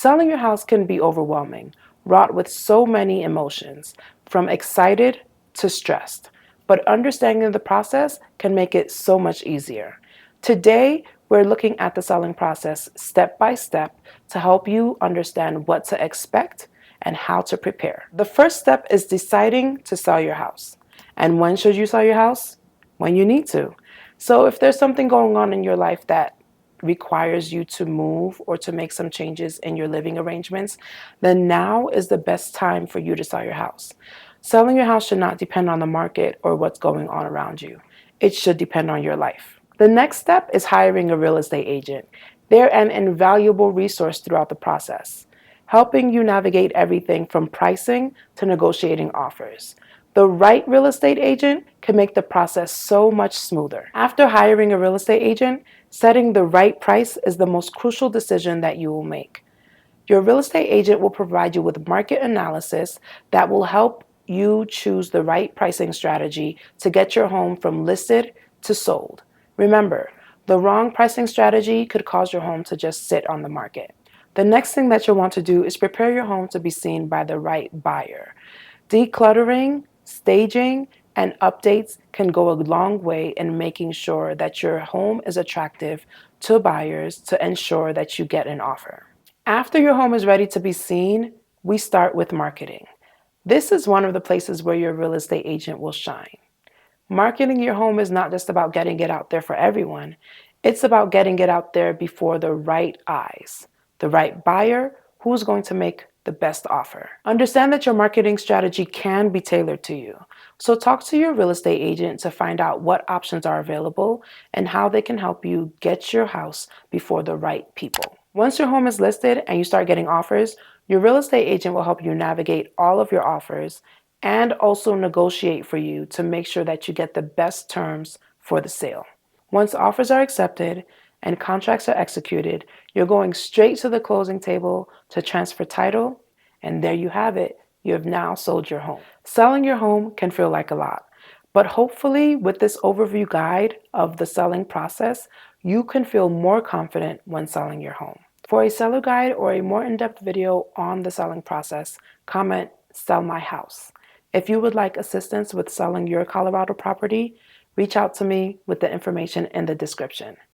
Selling your house can be overwhelming, wrought with so many emotions, from excited to stressed. But understanding the process can make it so much easier. Today, we're looking at the selling process step by step to help you understand what to expect and how to prepare. The first step is deciding to sell your house. And when should you sell your house? When you need to. So if there's something going on in your life that requires you to move or to make some changes in your living arrangements, then now is the best time for you to sell your house. Selling your house should not depend on the market or what's going on around you. It should depend on your life. The next step is hiring a real estate agent. They're an invaluable resource throughout the process, helping you navigate everything from pricing to negotiating offers. The right real estate agent can make the process so much smoother. After hiring a real estate agent, setting the right price is the most crucial decision that you will make. Your real estate agent will provide you with market analysis that will help you choose the right pricing strategy to get your home from listed to sold. Remember, the wrong pricing strategy could cause your home to just sit on the market. The next thing that you'll want to do is prepare your home to be seen by the right buyer. Decluttering, staging, and updates can go a long way in making sure that your home is attractive to buyers to ensure that you get an offer. After your home is ready to be seen, we start with marketing. This is one of the places where your real estate agent will shine. Marketing your home is not just about getting it out there for everyone. It's about getting it out there before the right eyes, the right buyer who's going to make the best offer. Understand that your marketing strategy can be tailored to you. So talk to your real estate agent to find out what options are available and how they can help you get your house before the right people. Once your home is listed and you start getting offers, your real estate agent will help you navigate all of your offers and also negotiate for you to make sure that you get the best terms for the sale. Once offers are accepted and contracts are executed, you're going straight to the closing table to transfer title, and there you have it. You have now sold your home. Selling your home can feel like a lot, but hopefully with this overview guide of the selling process, you can feel more confident when selling your home. For a seller guide or a more in-depth video on the selling process, comment "Sell my house." If you would like assistance with selling your Colorado property, reach out to me with the information in the description.